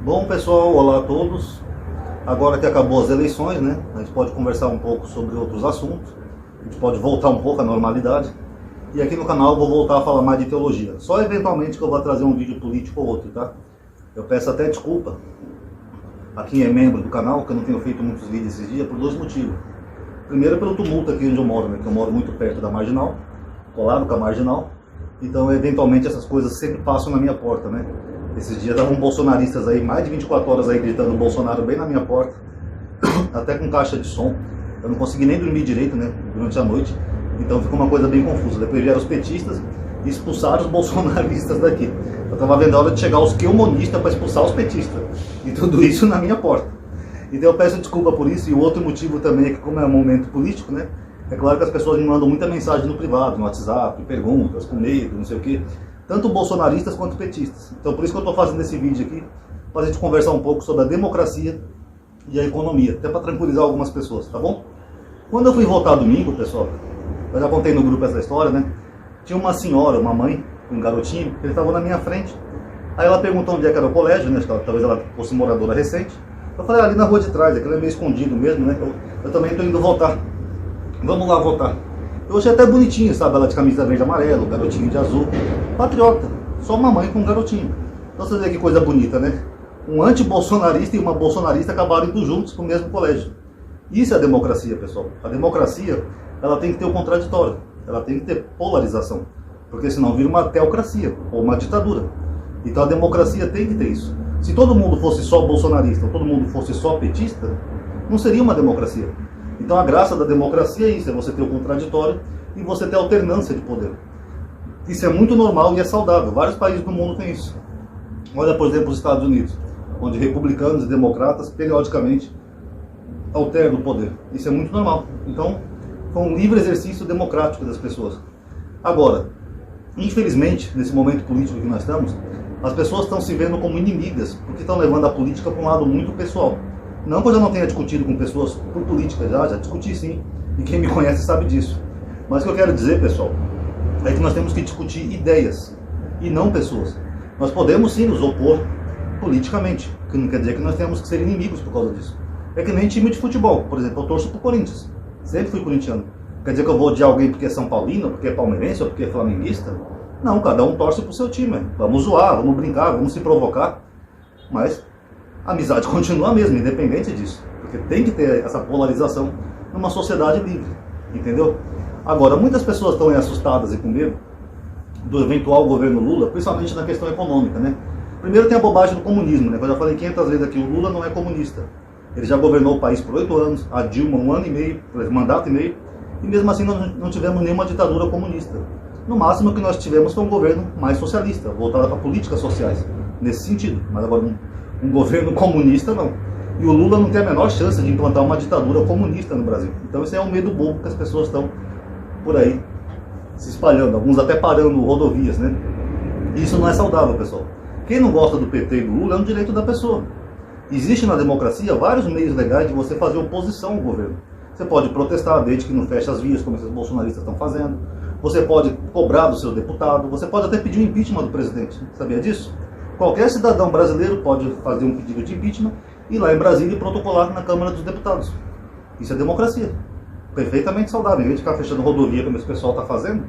Bom pessoal, olá a todos. Agora que acabou as eleições, né? A gente pode conversar um pouco sobre outros assuntos. A gente pode voltar um pouco à normalidade. E aqui no canal eu vou voltar a falar mais de teologia. Só eventualmente que eu vou trazer um vídeo político ou outro, tá? Eu peço até desculpa a quem é membro do canal, que eu não tenho feito muitos vídeos esses dias, por dois motivos. Primeiro, pelo tumulto aqui onde eu moro, né? Que eu moro muito perto da Marginal, colado com a Marginal. Então, eventualmente, essas coisas sempre passam na minha porta, né? Esses dias estavam bolsonaristas aí, mais de 24 horas aí, gritando Bolsonaro bem na minha porta, até com caixa de som. Eu não consegui nem dormir direito, né, durante a noite. Então ficou uma coisa bem confusa. Depois vieram os petistas e expulsaram os bolsonaristas daqui. Eu estava vendo a hora de chegar os queumonistas para expulsar os petistas. E tudo isso na minha porta. Então eu peço desculpa por isso. E o outro motivo também é que, como é um momento político, né, é claro que as pessoas me mandam muita mensagem no privado, no WhatsApp, perguntas, com medo, não sei o quê. Tanto bolsonaristas quanto petistas. Então por isso que eu estou fazendo esse vídeo aqui, para a gente conversar um pouco sobre a democracia e a economia, até para tranquilizar algumas pessoas, tá bom? Quando eu fui votar domingo, pessoal, eu já contei no grupo essa história, né? Tinha uma senhora, uma mãe, um garotinho, ele estava na minha frente. Aí ela perguntou onde é que era o colégio, né? Talvez ela fosse moradora recente. Eu falei, ali na rua de trás, aquilo é meio escondido mesmo, né? Eu também estou indo votar. Vamos lá votar. Eu achei até bonitinho, sabe? Ela de camisa verde e amarelo, garotinho de azul. Patriota. Só uma mãe com um garotinho. Então você vê que coisa bonita, né? Um anti-bolsonarista e uma bolsonarista acabaram indo juntos para o mesmo colégio. Isso é a democracia, pessoal. A democracia, ela tem que ter o contraditório. Ela tem que ter polarização. Porque senão vira uma teocracia ou uma ditadura. Então a democracia tem que ter isso. Se todo mundo fosse só bolsonarista ou todo mundo fosse só petista, não seria uma democracia. Então a graça da democracia é isso, é você ter o contraditório e você ter alternância de poder. Isso é muito normal e é saudável. Vários países do mundo têm isso. Olha, por exemplo, os Estados Unidos, onde republicanos e democratas periodicamente alternam o poder. Isso é muito normal. Então, foi um livre exercício democrático das pessoas. Agora, infelizmente, nesse momento político que nós estamos, as pessoas estão se vendo como inimigas, porque estão levando a política para um lado muito pessoal. Não que eu já não tenha discutido com pessoas por política, já discuti sim, e quem me conhece sabe disso. Mas o que eu quero dizer, pessoal, é que nós temos que discutir ideias, e não pessoas. Nós podemos sim nos opor politicamente, que não quer dizer que nós temos que ser inimigos por causa disso. É que nem time de futebol, por exemplo, eu torço pro Corinthians, sempre fui corintiano. Quer dizer que eu vou odiar alguém porque é São Paulino, porque é palmeirense, ou porque é flamenguista? Não, cada um torce pro seu time. Vamos zoar, vamos brincar, vamos se provocar, mas a amizade continua a mesma, independente disso. Porque tem que ter essa polarização numa sociedade livre, entendeu? Agora, muitas pessoas estão assustadas e com medo do eventual governo Lula, principalmente na questão econômica, né? Primeiro tem a bobagem do comunismo, né? Eu já falei 500 vezes aqui, o Lula não é comunista. Ele já governou o país por 8 anos, a Dilma 1 ano e meio, mandato e meio, e mesmo assim nós não tivemos nenhuma ditadura comunista. No máximo que nós tivemos foi um governo mais socialista, voltado para políticas sociais, nesse sentido. Mas agora um governo comunista não. E o Lula não tem a menor chance de implantar uma ditadura comunista no Brasil. Então esse é um medo bobo que as pessoas estão por aí se espalhando, alguns até parando rodovias, né? Isso não é saudável, pessoal. Quem não gosta do PT e do Lula é um direito da pessoa. Existe na democracia vários meios legais de você fazer oposição ao governo. Você pode protestar desde que não feche as vias, como esses bolsonaristas estão fazendo. Você pode cobrar do seu deputado, você pode até pedir o impeachment do presidente. Sabia disso? Qualquer cidadão brasileiro pode fazer um pedido de impeachment e ir lá em Brasília e protocolar na Câmara dos Deputados. Isso é democracia. Perfeitamente saudável. Em vez de ficar fechando rodovia como esse pessoal está fazendo,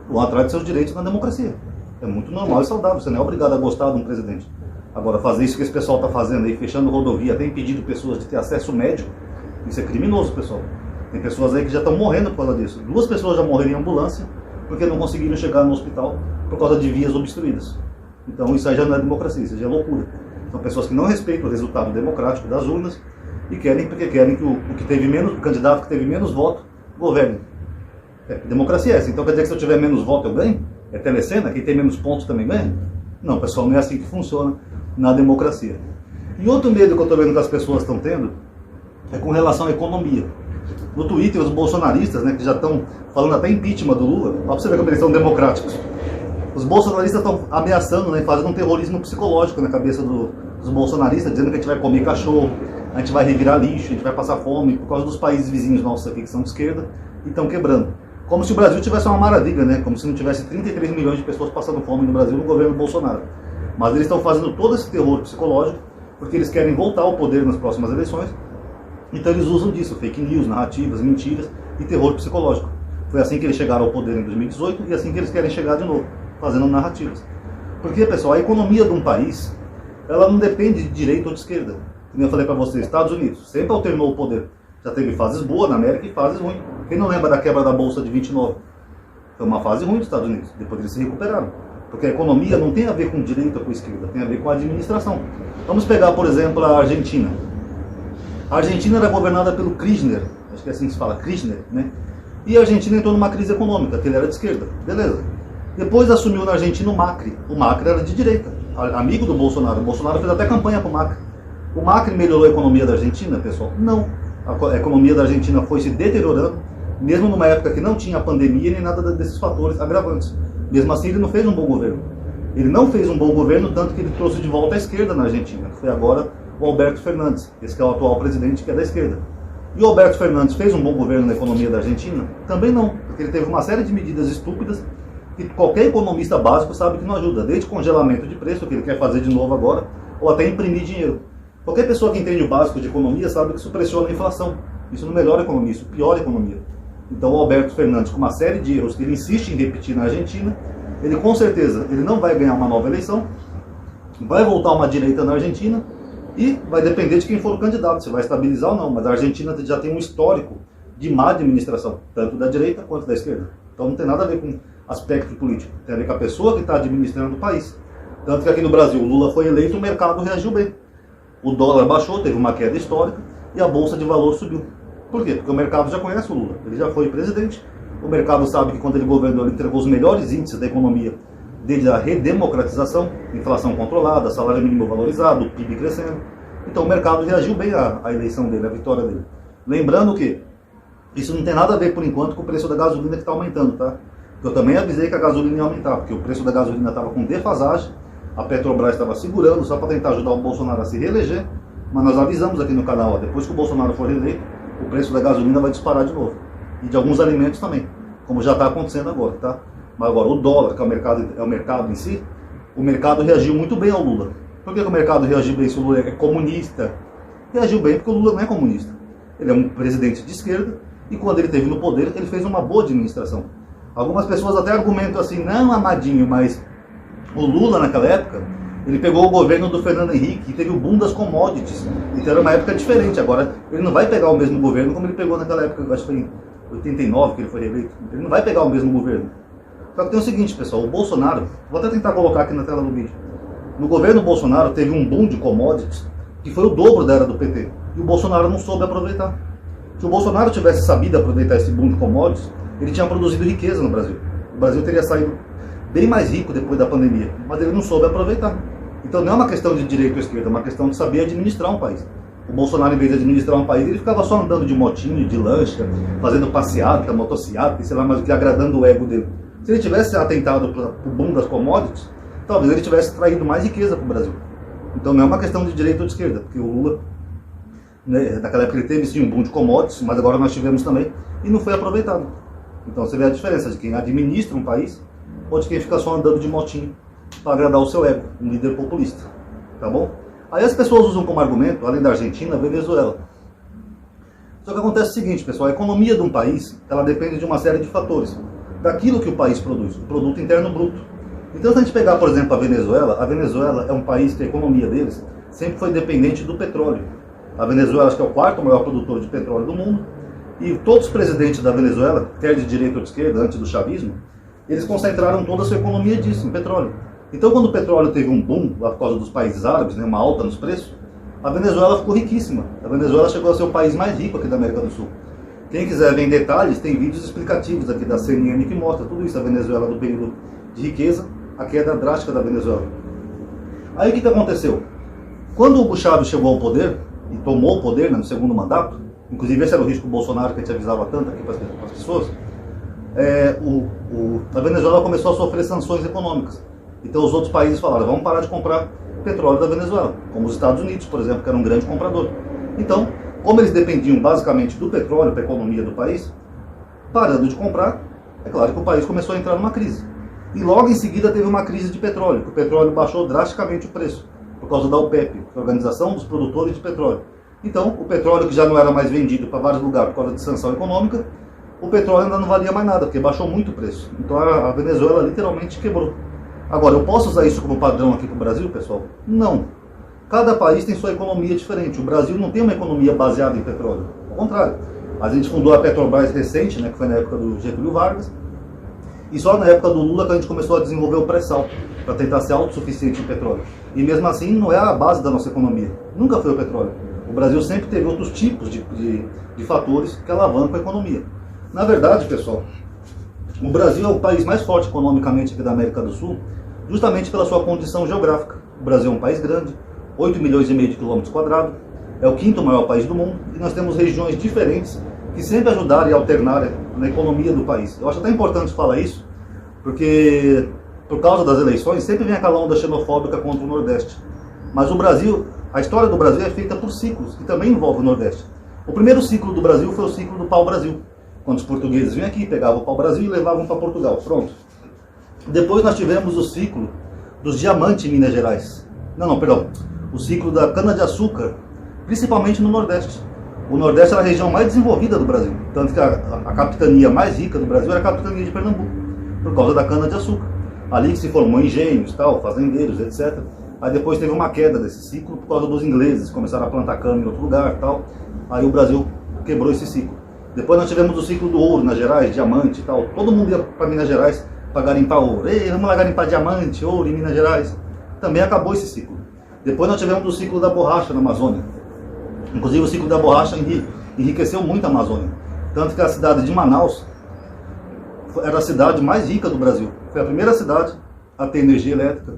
vão atrás de seus direitos na democracia. É muito normal e saudável. Você não é obrigado a gostar de um presidente. Agora, fazer isso que esse pessoal está fazendo aí, fechando rodovia, até impedindo pessoas de ter acesso médico, isso é criminoso, pessoal. Tem pessoas aí que já estão morrendo por causa disso. 2 pessoas já morreram em ambulância porque não conseguiram chegar no hospital por causa de vias obstruídas. Então isso aí já não é democracia, isso já é loucura. São pessoas que não respeitam o resultado democrático das urnas e querem porque querem que o candidato que teve menos voto governe. Democracia é essa. Então quer dizer que se eu tiver menos voto eu ganho? É telecena? Quem tem menos pontos também ganha? Não, pessoal, não é assim que funciona na democracia. E outro medo que eu estou vendo que as pessoas estão tendo é com relação à economia. No Twitter, os bolsonaristas, né, que já estão falando até impeachment do Lula, para você ver como eles são democráticos. Os bolsonaristas estão ameaçando, né, fazendo um terrorismo psicológico na cabeça dos bolsonaristas, dizendo que a gente vai comer cachorro, a gente vai revirar lixo, a gente vai passar fome, por causa dos países vizinhos nossos aqui que são de esquerda e estão quebrando. Como se o Brasil tivesse uma maravilha, né? Como se não tivesse 33 milhões de pessoas passando fome no Brasil no governo Bolsonaro. Mas eles estão fazendo todo esse terror psicológico porque eles querem voltar ao poder nas próximas eleições. Então eles usam disso, fake news, narrativas, mentiras e terror psicológico. Foi assim que eles chegaram ao poder em 2018 e assim que eles querem chegar de novo, fazendo narrativas. Porque, pessoal, a economia de um país, ela não depende de direita ou de esquerda. Como eu falei para vocês, Estados Unidos sempre alternou o poder. Já teve fases boas na América e fases ruins. Quem não lembra da quebra da Bolsa de 29? Foi uma fase ruim dos Estados Unidos, depois eles se recuperaram. Porque a economia não tem a ver com direita ou com esquerda, tem a ver com a administração. Vamos pegar, por exemplo, a Argentina. A Argentina era governada pelo Kirchner, acho que é assim que se fala, Kirchner, né? E a Argentina entrou numa crise econômica, que ele era de esquerda, beleza. Depois assumiu na Argentina o Macri. O Macri era de direita, amigo do Bolsonaro. O Bolsonaro fez até campanha para o Macri. O Macri melhorou a economia da Argentina, pessoal? Não. A economia da Argentina foi se deteriorando, mesmo numa época que não tinha pandemia nem nada desses fatores agravantes. Mesmo assim, ele não fez um bom governo. Ele não fez um bom governo, tanto que ele trouxe de volta a esquerda na Argentina, que foi agora o Alberto Fernandes, esse que é o atual presidente, que é da esquerda. E o Alberto Fernandes fez um bom governo na economia da Argentina? Também não, porque ele teve uma série de medidas estúpidas que qualquer economista básico sabe que não ajuda, desde congelamento de preço, que ele quer fazer de novo agora, ou até imprimir dinheiro. Qualquer pessoa que entende o básico de economia sabe que isso pressiona a inflação. Isso não melhora a economia, isso piora a economia. Então o Alberto Fernandes, com uma série de erros que ele insiste em repetir na Argentina, ele com certeza ele não vai ganhar uma nova eleição, vai voltar uma direita na Argentina e vai depender de quem for o candidato, se vai estabilizar ou não. Mas a Argentina já tem um histórico de má administração, tanto da direita quanto da esquerda. Então não tem nada a ver com aspecto político, tem a ver com a pessoa que está administrando o país. Tanto que aqui no Brasil o Lula foi eleito, o mercado reagiu bem. O dólar baixou, teve uma queda histórica e a bolsa de valor subiu. Por quê? Porque o mercado já conhece o Lula, ele já foi presidente. O mercado sabe que quando ele governou, ele entregou os melhores índices da economia, desde a redemocratização, inflação controlada, salário mínimo valorizado, PIB crescendo. Então o mercado reagiu bem à eleição dele, à vitória dele. Lembrando que isso não tem nada a ver, por enquanto, com o preço da gasolina que está aumentando, tá? Eu também avisei que a gasolina ia aumentar, porque o preço da gasolina estava com defasagem, a Petrobras estava segurando só para tentar ajudar o Bolsonaro a se reeleger, mas nós avisamos aqui no canal, ó, depois que o Bolsonaro for reeleito, o preço da gasolina vai disparar de novo. E de alguns alimentos também, como já está acontecendo agora, tá? Mas agora o dólar, que é o mercado em si, o mercado reagiu muito bem ao Lula. Por que o mercado reagiu bem se o Lula é comunista? Reagiu bem porque o Lula não é comunista. Ele é um presidente de esquerda e quando ele esteve no poder, ele fez uma boa administração. Algumas pessoas até argumentam assim, não, amadinho, mas o Lula naquela época, ele pegou o governo do Fernando Henrique e teve o boom das commodities. Então era uma época diferente. Agora, ele não vai pegar o mesmo governo como ele pegou naquela época, acho que foi em 89 que ele foi reeleito. Ele não vai pegar o mesmo governo. Só que tem o seguinte, pessoal, o Bolsonaro, vou até tentar colocar aqui na tela do vídeo. No governo Bolsonaro teve um boom de commodities que foi o dobro da era do PT. E o Bolsonaro não soube aproveitar. Se o Bolsonaro tivesse sabido aproveitar esse boom de commodities, ele tinha produzido riqueza no Brasil. O Brasil teria saído bem mais rico depois da pandemia, mas ele não soube aproveitar. Então não é uma questão de direita ou esquerda, é uma questão de saber administrar um país. O Bolsonaro, em vez de administrar um país, ele ficava só andando de motinho, de lancha, fazendo passeata, motociata, sei lá mais o que, agradando o ego dele. Se ele tivesse atentado para o boom das commodities, talvez ele tivesse traído mais riqueza para o Brasil. Então não é uma questão de direita ou de esquerda, porque o Lula, né, naquela época ele teve sim um boom de commodities, mas agora nós tivemos também, e não foi aproveitado. Então você vê a diferença de quem administra um país ou de quem fica só andando de motinho para agradar o seu ego, um líder populista. Tá bom? Aí as pessoas usam como argumento, além da Argentina, a Venezuela. Só que acontece o seguinte, pessoal, a economia de um país, ela depende de uma série de fatores. Daquilo que o país produz, o produto interno bruto. Então se a gente pegar, por exemplo, a Venezuela é um país que a economia deles sempre foi dependente do petróleo. A Venezuela acho que é o quarto maior produtor de petróleo do mundo. E todos os presidentes da Venezuela, quer de direita ou de esquerda, antes do chavismo, eles concentraram toda a sua economia disso, em petróleo. Então quando o petróleo teve um boom, lá por causa dos países árabes, né, uma alta nos preços, a Venezuela ficou riquíssima. A Venezuela chegou a ser o país mais rico aqui da América do Sul. Quem quiser ver em detalhes, tem vídeos explicativos aqui da CNN que mostra tudo isso, a Venezuela do período de riqueza, a queda drástica da Venezuela. Aí o que aconteceu? Quando o Hugo Chávez chegou ao poder, e tomou o poder, né, no segundo mandato, inclusive esse era o risco do Bolsonaro que a gente avisava tanto aqui para as pessoas, a Venezuela começou a sofrer sanções econômicas. Então os outros países falaram, vamos parar de comprar petróleo da Venezuela, como os Estados Unidos, por exemplo, que era um grande comprador. Então, como eles dependiam basicamente do petróleo para a economia do país, parando de comprar, é claro que o país começou a entrar numa crise. E logo em seguida teve uma crise de petróleo, que o petróleo baixou drasticamente o preço, por causa da OPEP, que é a Organização dos Produtores de Petróleo. Então, o petróleo que já não era mais vendido para vários lugares por causa de sanção econômica, o petróleo ainda não valia mais nada, porque baixou muito o preço. Então a Venezuela literalmente quebrou. Agora, eu posso usar isso como padrão aqui para o Brasil, pessoal? Não. Cada país tem sua economia diferente. O Brasil não tem uma economia baseada em petróleo. Ao contrário. A gente fundou a Petrobras recente, né, que foi na época do Getúlio Vargas. E só na época do Lula que a gente começou a desenvolver o pré-sal, para tentar ser autossuficiente em petróleo. E mesmo assim não é a base da nossa economia. Nunca foi o petróleo. O Brasil sempre teve outros tipos de fatores que alavancam a economia. Na verdade, pessoal, o Brasil é o país mais forte economicamente aqui da América do Sul, justamente pela sua condição geográfica. O Brasil é um país grande, 8 milhões e meio de quilômetros quadrados, é o quinto maior país do mundo, e nós temos regiões diferentes que sempre ajudaram e alternaram na economia do país. Eu acho até importante falar isso, porque por causa das eleições sempre vem aquela onda xenofóbica contra o Nordeste. Mas o Brasil, a história do Brasil é feita por ciclos, que também envolve o Nordeste. O primeiro ciclo do Brasil foi o ciclo do pau-brasil, quando os portugueses vinham aqui, pegavam o pau-brasil e levavam para Portugal. Pronto. Depois nós tivemos o ciclo dos diamantes em Minas Gerais. O ciclo da cana-de-açúcar, principalmente no Nordeste. O Nordeste era a região mais desenvolvida do Brasil. Tanto que a capitania mais rica do Brasil era a capitania de Pernambuco, por causa da cana-de-açúcar. Ali que se formou engenhos, tal, fazendeiros, etc. Aí depois teve uma queda desse ciclo por causa dos ingleses, começaram a plantar cana em outro lugar, tal. Aí o Brasil quebrou esse ciclo. Depois nós tivemos o ciclo do ouro nas Gerais, diamante e tal. Todo mundo ia para Minas Gerais para garimpar ouro. Ei, vamos lá garimpar diamante, ouro em Minas Gerais. Também acabou esse ciclo. Depois nós tivemos o ciclo da borracha na Amazônia. Inclusive o ciclo da borracha enriqueceu muito a Amazônia. Tanto que a cidade de Manaus era a cidade mais rica do Brasil. Foi a primeira cidade a ter energia elétrica.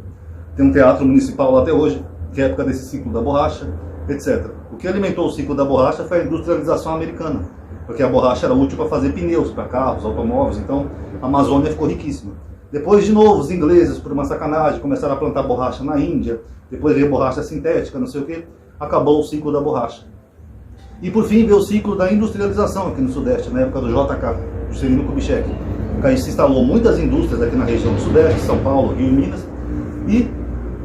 Tem um teatro municipal lá até hoje, que é a época desse ciclo da borracha, etc. O que alimentou o ciclo da borracha foi a industrialização americana, porque a borracha era útil para fazer pneus para carros, automóveis, então a Amazônia ficou riquíssima. Depois, de novo, os ingleses, por uma sacanagem, começaram a plantar borracha na Índia, depois veio borracha sintética, não sei o que, acabou o ciclo da borracha. E por fim veio o ciclo da industrialização aqui no Sudeste, na época do JK, Juscelino Kubitschek. Aí se instalou muitas indústrias aqui na região do Sudeste, São Paulo, Rio e Minas, e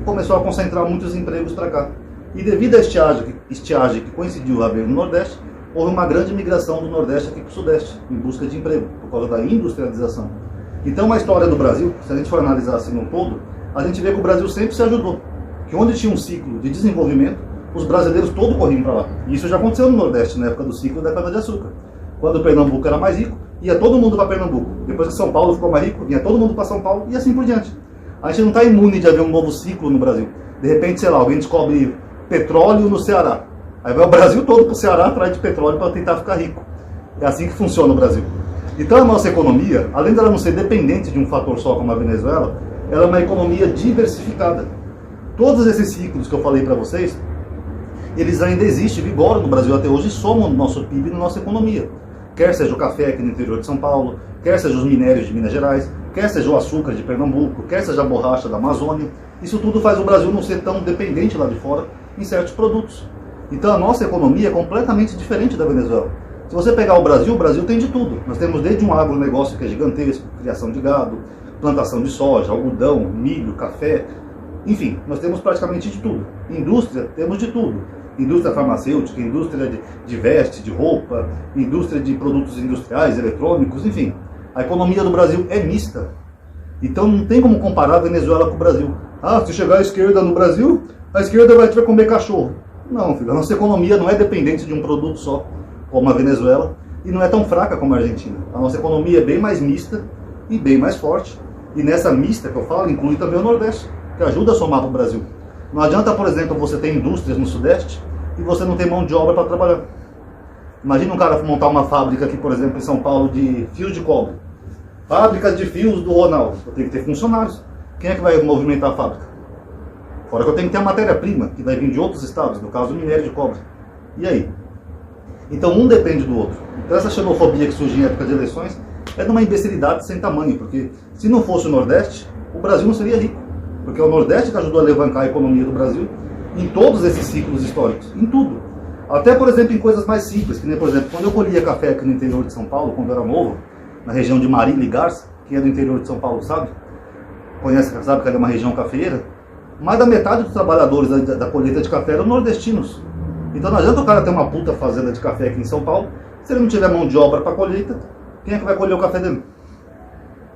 começou a concentrar muitos empregos para cá. E devido à estiagem que coincidiu a haver no Nordeste, houve uma grande migração do Nordeste aqui para o Sudeste, em busca de emprego, por causa da industrialização. Então a história do Brasil, se a gente for analisar assim no todo, a gente vê que o Brasil sempre se ajudou. Que onde tinha um ciclo de desenvolvimento, os brasileiros todos corriam para lá. E isso já aconteceu no Nordeste, na época do ciclo da cana-de-açúcar. Quando Pernambuco era mais rico, ia todo mundo para Pernambuco. Depois que São Paulo ficou mais rico, ia todo mundo para São Paulo e assim por diante. A gente não está imune de haver um novo ciclo no Brasil. De repente, sei lá, alguém descobre petróleo no Ceará. Aí vai o Brasil todo para o Ceará atrás de petróleo para tentar ficar rico. É assim que funciona o Brasil. Então a nossa economia, além dela não ser dependente de um fator só como a Venezuela, ela é uma economia diversificada. Todos esses ciclos que eu falei para vocês, eles ainda existem, vigoram no Brasil até hoje e somam no nosso PIB e na nossa economia. Quer seja o café aqui no interior de São Paulo, quer seja os minérios de Minas Gerais, quer seja o açúcar de Pernambuco, quer seja a borracha da Amazônia. Isso tudo faz o Brasil não ser tão dependente lá de fora em certos produtos. Então a nossa economia é completamente diferente da Venezuela. Se você pegar o Brasil tem de tudo. Nós temos desde um agronegócio que é gigantesco, criação de gado, plantação de soja, algodão, milho, café, enfim, nós temos praticamente de tudo. Indústria, temos de tudo. Indústria farmacêutica, indústria de veste, de roupa, indústria de produtos industriais, eletrônicos, enfim. A economia do Brasil é mista. Então não tem como comparar a Venezuela com o Brasil. Ah, se chegar à esquerda no Brasil, a esquerda vai comer cachorro. Não, filho, a nossa economia não é dependente de um produto só, como a Venezuela, e não é tão fraca como a Argentina. A nossa economia é bem mais mista e bem mais forte. E nessa mista que eu falo, inclui também o Nordeste, que ajuda a somar para o Brasil. Não adianta, por exemplo, você ter indústrias no Sudeste e você não ter mão de obra para trabalhar. Imagina um cara montar uma fábrica aqui, por exemplo, em São Paulo, de fios de cobre. Fábricas de fios do Ronaldo. Eu tenho que ter funcionários. Quem é que vai movimentar a fábrica? Fora que eu tenho que ter a matéria-prima, que vai vir de outros estados, no caso do minério de cobre. E aí? Então um depende do outro. Então essa xenofobia que surgiu em época de eleições é de uma imbecilidade sem tamanho, porque se não fosse o Nordeste, o Brasil não seria rico. Porque é o Nordeste que ajudou a alavancar a economia do Brasil em todos esses ciclos históricos, em tudo. Até, por exemplo, em coisas mais simples, que nem, por exemplo, quando eu colhia café aqui no interior de São Paulo, quando eu era novo, na região de Marília e Garça, que é do interior de São Paulo, sabe? Conhece, sabe que é uma região cafeeira? mais da metade dos trabalhadores da colheita de café eram nordestinos. Então não adianta o cara ter uma puta fazenda de café aqui em São Paulo, se ele não tiver mão de obra para colheita, quem é que vai colher o café dele?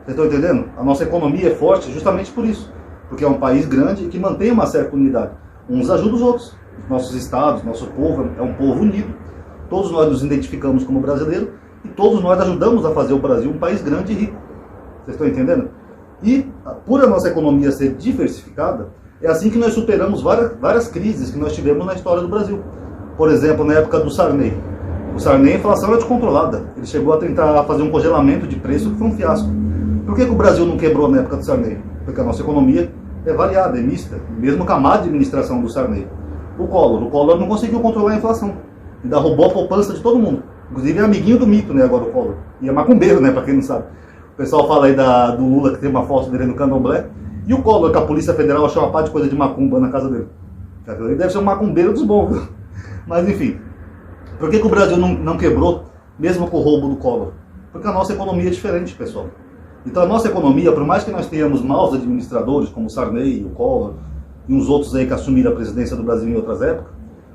Vocês estão entendendo? A nossa economia é forte justamente por isso, porque é um país grande e que mantém uma certa unidade. Uns ajudam os outros. Nossos estados, nosso povo é um povo unido. Todos nós nos identificamos como brasileiros e todos nós ajudamos a fazer o Brasil um país grande e rico. Vocês estão entendendo? E por a nossa economia ser diversificada, é assim que nós superamos várias crises que nós tivemos na história do Brasil. Por exemplo, na época do Sarney. O Sarney, a inflação era descontrolada. Ele chegou a tentar fazer um congelamento de preço que foi um fiasco. Por que o Brasil não quebrou na época do Sarney? Porque a nossa economia é variada, é mista, mesmo com a má administração do Sarney. O Collor não conseguiu controlar a inflação. Ainda roubou a poupança de todo mundo. Inclusive é amiguinho do mito, né, agora o Collor. E é macumbeiro, né, pra quem não sabe. O pessoal fala aí do Lula, que tem uma foto dele no Candomblé. E o Collor, que a Polícia Federal achou uma parte de coisa de macumba na casa dele. Ele deve ser um macumbeiro dos bons, viu? Mas enfim. Por que o Brasil não quebrou, mesmo com o roubo do Collor? Porque a nossa economia é diferente, pessoal. Então a nossa economia, por mais que nós tenhamos maus administradores, como o Sarney, o Collor e uns outros aí que assumiram a presidência do Brasil em outras épocas,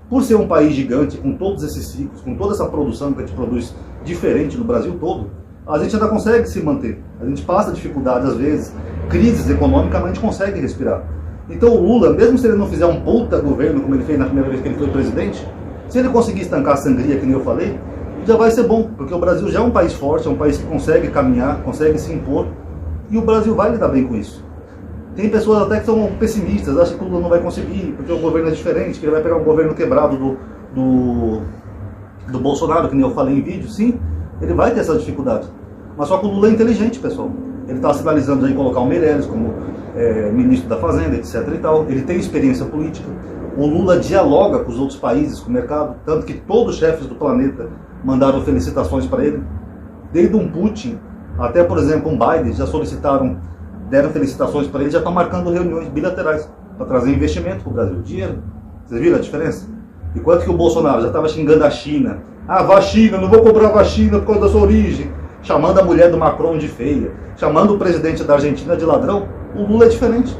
por ser um país gigante, com todos esses ciclos, com toda essa produção que a gente produz diferente no Brasil todo, a gente ainda consegue se manter. A gente passa dificuldade às vezes, crises econômicas, mas a gente consegue respirar. Então o Lula, mesmo se ele não fizer um puta governo, como ele fez na primeira vez que ele foi presidente, se ele conseguir estancar a sangria, que nem eu falei, já vai ser bom, porque o Brasil já é um país forte, é um país que consegue caminhar, consegue se impor, e o Brasil vai lidar bem com isso. Tem pessoas até que são pessimistas, acham que o Lula não vai conseguir, porque o governo é diferente, que ele vai pegar um governo quebrado do Bolsonaro, que nem eu falei em vídeo. Sim, ele vai ter essa dificuldade. Mas só que o Lula é inteligente, pessoal. Ele está sinalizando em colocar o Meirelles como ministro da Fazenda, etc. e tal. Ele tem experiência política. O Lula dialoga com os outros países, com o mercado, tanto que todos os chefes do planeta mandaram felicitações para ele. Desde um Putin até, por exemplo, um Biden já deram felicitações para ele, já estão marcando reuniões bilaterais para trazer investimento para o Brasil, dinheiro. Vocês viram a diferença? Enquanto que o Bolsonaro já estava xingando a China, vacina, não vou comprar vacina por causa da sua origem, chamando a mulher do Macron de feia, chamando o presidente da Argentina de ladrão, o Lula é diferente.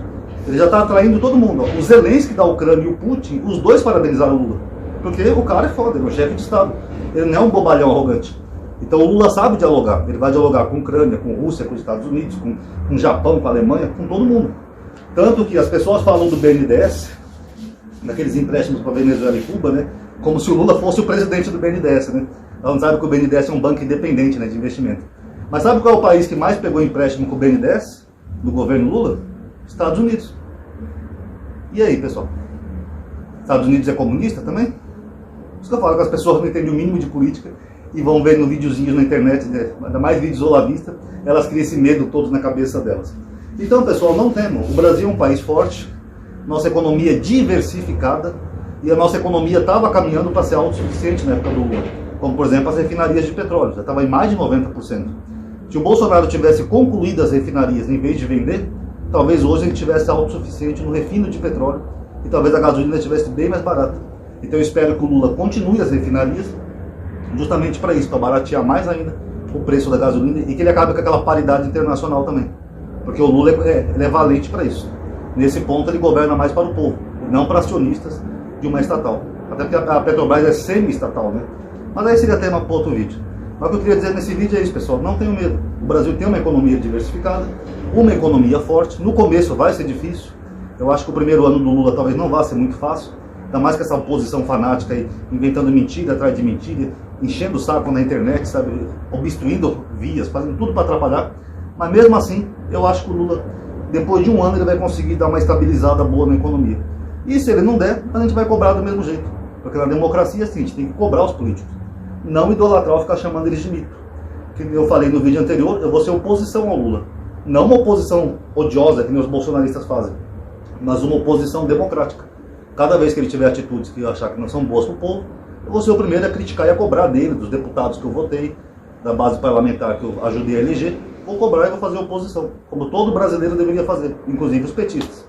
Ele já está atraindo todo mundo. O Zelensky da Ucrânia e o Putin, os dois parabenizaram o Lula. Porque o cara é foda, ele é o chefe de Estado. Ele não é um bobalhão arrogante. Então o Lula sabe dialogar. Ele vai dialogar com a Ucrânia, com a Rússia, com os Estados Unidos, com o Japão, com a Alemanha, com todo mundo. Tanto que as pessoas falam do BNDES, naqueles empréstimos para Venezuela e Cuba, né, como se o Lula fosse o presidente do BNDES. Né? Ela não sabe que o BNDES é um banco independente, né, de investimento. Mas sabe qual é o país que mais pegou empréstimo com o BNDES, do governo Lula? Estados Unidos. E aí, pessoal? Estados Unidos é comunista também? Por isso que eu falo que as pessoas não entendem o mínimo de política e vão ver no videozinhos na internet, né, ainda mais vídeos olavista, elas criam esse medo todos na cabeça delas. Então, pessoal, não temam. O Brasil é um país forte, nossa economia é diversificada e a nossa economia estava caminhando para ser autossuficiente na época do Lula. Como, por exemplo, as refinarias de petróleo, já estava em mais de 90%. Se o Bolsonaro tivesse concluído as refinarias em vez de vender, talvez hoje a gente tivesse autossuficiente no refino de petróleo e talvez a gasolina estivesse bem mais barata. Então eu espero que o Lula continue as refinarias justamente para isso, para baratear mais ainda o preço da gasolina e que ele acabe com aquela paridade internacional também. Porque o Lula ele é valente para isso. Nesse ponto ele governa mais para o povo, e não para acionistas de uma estatal. Até porque a Petrobras é semi-estatal, né? Mas aí seria tema para outro vídeo. Mas o que eu queria dizer nesse vídeo é isso, pessoal. Não tenham medo. O Brasil tem uma economia diversificada, uma economia forte. No começo vai ser difícil. Eu acho que o primeiro ano do Lula talvez não vá ser muito fácil. Ainda mais com essa oposição fanática aí, inventando mentira atrás de mentira, enchendo o saco na internet, sabe? Obstruindo vias, fazendo tudo para atrapalhar. Mas mesmo assim, eu acho que o Lula, depois de um ano, ele vai conseguir dar uma estabilizada boa na economia. E se ele não der, a gente vai cobrar do mesmo jeito. Porque na democracia, assim, a gente tem que cobrar os políticos. Não idolatrar ou ficar chamando eles de mito. Que eu falei no vídeo anterior, eu vou ser oposição ao Lula. Não uma oposição odiosa, que nem os bolsonaristas fazem, mas uma oposição democrática. Cada vez que ele tiver atitudes que eu achar que não são boas para o povo, eu vou ser o primeiro a criticar e a cobrar dele, dos deputados que eu votei, da base parlamentar que eu ajudei a eleger, vou cobrar e vou fazer oposição, como todo brasileiro deveria fazer, inclusive os petistas.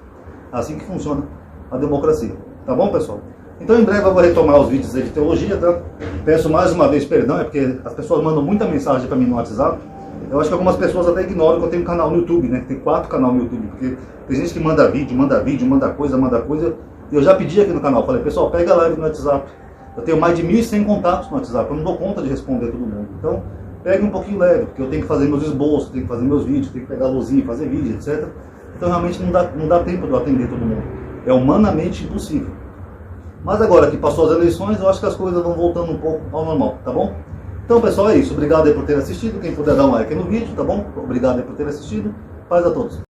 Assim que funciona a democracia. Tá bom, pessoal? Então em breve eu vou retomar os vídeos aí de teologia, tá? Peço mais uma vez perdão, é porque as pessoas mandam muita mensagem para mim no WhatsApp, Eu acho que algumas pessoas até ignoram que eu tenho um canal no YouTube, né? Tem 4 canais no YouTube, porque tem gente que manda vídeo, manda coisa. E eu já pedi aqui no canal, falei, pessoal, pega a live no WhatsApp. Eu tenho mais de 1.100 contatos no WhatsApp, eu não dou conta de responder todo mundo. Então, pegue um pouquinho leve, porque eu tenho que fazer meus esboços, tenho que fazer meus vídeos, tenho que pegar a luzinha, fazer vídeo, etc. Então, realmente não dá tempo de eu atender todo mundo. É humanamente impossível. Mas agora que passou as eleições, eu acho que as coisas vão voltando um pouco ao normal, tá bom? Então, pessoal, é isso. Obrigado aí por ter assistido. Quem puder dar um like no vídeo, tá bom? Obrigado aí por ter assistido. Paz a todos.